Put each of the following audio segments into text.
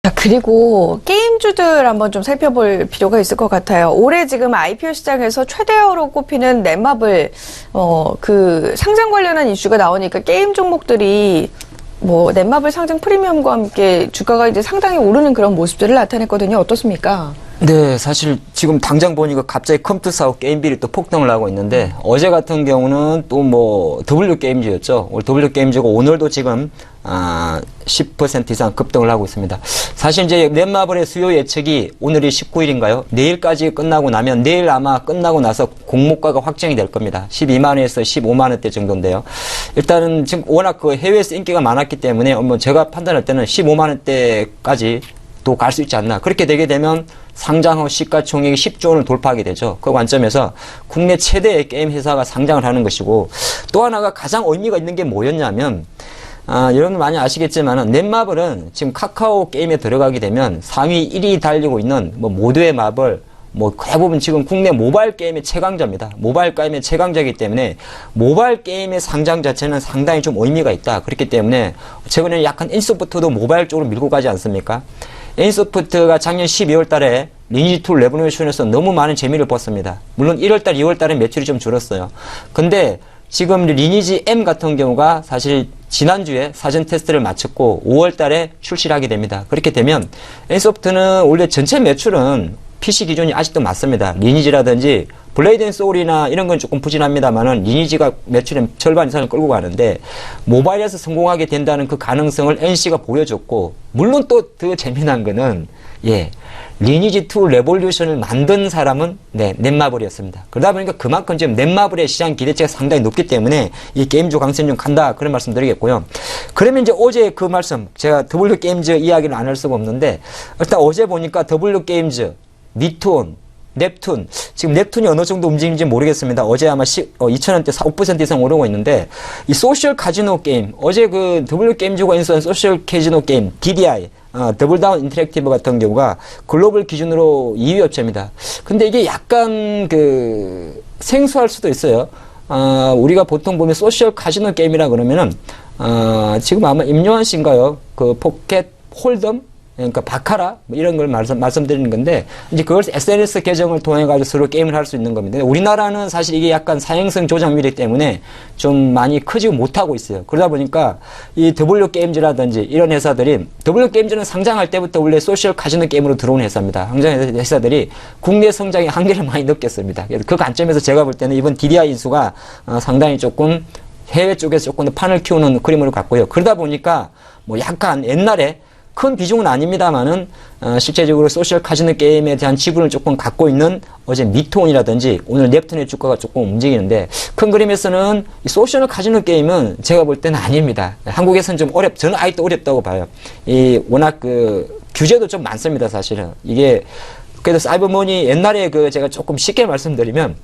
자, 그리고 게임주들 한번 좀 살펴볼 필요가 있을 것 같아요. 올해 지금 IPO 시장에서 최대어로 꼽히는 넷마블, 그 상장 관련한 이슈가 나오니까 게임 종목들이 넷마블 상장 프리미엄과 함께 주가가 이제 상당히 오르는 그런 모습들을 나타냈거든요. 어떻습니까? 네, 사실 지금 당장 보니까 갑자기 컴투스하고 게임빌이 또 폭등을 하고 있는데 어제 같은 경우는 또 W게임즈였죠. W게임즈가 오늘도 지금 10% 이상 급등을 하고 있습니다. 사실 이제 넷마블의 수요 예측이 오늘이 19일인가요? 내일까지 끝나고 나면 내일 아마 끝나고 나서 공모가가 확정이 될 겁니다. 12만원에서 15만원대 정도인데요. 일단은 지금 워낙 그 해외에서 인기가 많았기 때문에 제가 판단할 때는 15만원대까지 또 갈 수 있지 않나. 그렇게 되게 되면 상장 후 시가총액이 10조 원을 돌파하게 되죠. 그 관점에서 국내 최대의 게임 회사가 상장을 하는 것이고, 또 하나가 가장 의미가 있는 게 뭐였냐면, 여러분 많이 아시겠지만은 넷마블은 지금 카카오 게임에 들어가게 되면 상위 1위 달리고 있는 모두의 마블, 대부분 지금 국내 모바일 게임의 최강자입니다. 모바일 게임의 최강자이기 때문에 모바일 게임의 상장 자체는 상당히 좀 의미가 있다. 그렇기 때문에 최근에 약간 NC소프트도 모바일 쪽으로 밀고 가지 않습니까? NC소프트가 작년 12월 달에 리니지2 레볼루션에서 너무 많은 재미를 봤습니다. 물론 1월 달, 2월 달에 매출이 좀 줄었어요. 근데 지금 리니지 M 같은 경우가 사실 지난주에 사전 테스트를 마쳤고 5월 달에 출시를 하게 됩니다. 그렇게 되면 NC소프트는 원래 전체 매출은 PC 기준이 아직도 맞습니다. 리니지라든지 블레이드 앤 소울이나 이런 건 조금 부진합니다만은 리니지가 매출의 절반 이상을 끌고 가는데 모바일에서 성공하게 된다는 그 가능성을 NC가 보여줬고, 물론 또 더 재미난 거는 리니지2 레볼루션을 만든 사람은 넷마블이었습니다. 그러다 보니까 그만큼 지금 넷마블의 시장 기대치가 상당히 높기 때문에 이 게임주 강세 좀 간다, 그런 말씀 드리겠고요. 그러면 이제 어제 그 말씀, 제가 W게임즈 이야기를 안 할 수가 없는데, 일단 어제 보니까 W게임즈, 미톤, 넵툰, 지금 넵툰이 어느 정도 움직이는지 모르겠습니다. 어제 아마 2,000원대 5% 이상 오르고 있는데, 이 소셜 카지노 게임, 어제 그 W게임즈가 인수한 소셜 카지노 게임, DDI, 더블다운 인터랙티브 같은 경우가 글로벌 기준으로 2위 업체입니다. 근데 이게 약간 생소할 수도 있어요. 우리가 보통 보면 소셜 카지노 게임이라 그러면은, 지금 아마 임요한 씨인가요? 그 포켓 홀덤? 그러니까 바카라 이런 걸 말씀드리는 건데, 이제 그걸 SNS 계정을 통해 가지고 서로 게임을 할 수 있는 겁니다. 우리나라는 사실 이게 약간 사행성 조작물이기 때문에 좀 많이 크지 못하고 있어요. 그러다 보니까 이 W게임즈라든지 이런 회사들이, W게임즈는 상장할 때부터 원래 소셜 카지노 게임으로 들어온 회사입니다. 상장 회사들이 국내 성장의 한계를 많이 느꼈습니다. 그래서 그 관점에서 제가 볼 때는 이번 DDI 인수가 상당히 조금 해외 쪽에서 조금 더 판을 키우는 그림을 갖고요. 그러다 보니까 약간 옛날에 큰 비중은 아닙니다만은 실제적으로 소셜 카지노 게임에 대한 지분을 조금 갖고 있는 어제 미톤이라든지 오늘 넵툰의 주가가 조금 움직이는데, 큰 그림에서는 이 소셜 카지노 게임은 제가 볼 때는 아닙니다. 한국에서는 좀 저는 아직도 어렵다고 봐요. 워낙 규제도 좀 많습니다, 사실은. 이게 그래도 사이버머니 옛날에 제가 조금 쉽게 말씀드리면,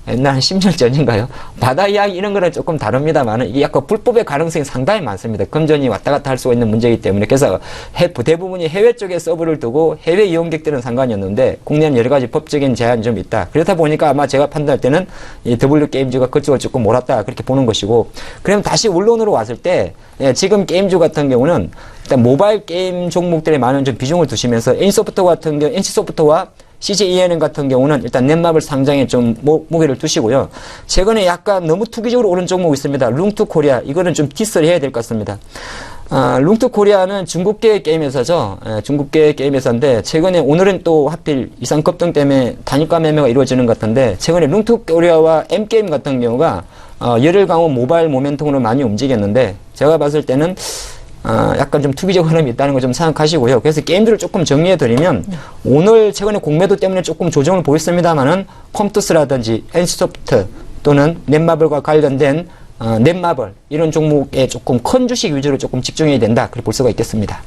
옛날 한 10년 전인가요? 바다 이야기 이런 거는 조금 다릅니다만은 이게 약간 불법의 가능성이 상당히 많습니다. 금전이 왔다 갔다 할 수가 있는 문제이기 때문에. 그래서 대부분이 해외 쪽에 서버를 두고 해외 이용객들은 상관이 없는데 국내는 여러 가지 법적인 제한이 좀 있다. 그렇다 보니까 아마 제가 판단할 때는 이 W게임즈가 그쪽을 조금 몰았다, 그렇게 보는 것이고, 그럼 다시 원론으로 왔을 때 지금 게임주 같은 경우는 일단 모바일 게임 종목들에 많은 좀 비중을 두시면서 NC소프트 같은 경우, NC소프트와 CJENM 같은 경우는 일단 넷마블 상장에 좀 무게를 두시고요. 최근에 약간 너무 투기적으로 오른 종목이 있습니다. 룽투 코리아. 이거는 좀 디스를 해야 될 것 같습니다. 룽투 코리아는 중국계 게임 회사죠. 중국계 게임 회사인데, 최근에 오늘은 또 하필 이상 급등 때문에 단일가 매매가 이루어지는 것 같은데, 최근에 룽투 코리아와 M게임 같은 경우가 열흘 강호 모바일 모멘텀으로 많이 움직였는데, 제가 봤을 때는 약간 좀 투기적 흐름이 있다는 걸 좀 생각하시고요. 그래서 게임들을 조금 정리해드리면, 오늘 최근에 공매도 때문에 조금 조정을 보였습니다만은 컴투스라든지 NC소프트 또는 넷마블과 관련된 넷마블 이런 종목에 조금 큰 주식 위주로 조금 집중해야 된다, 그렇게 볼 수가 있겠습니다.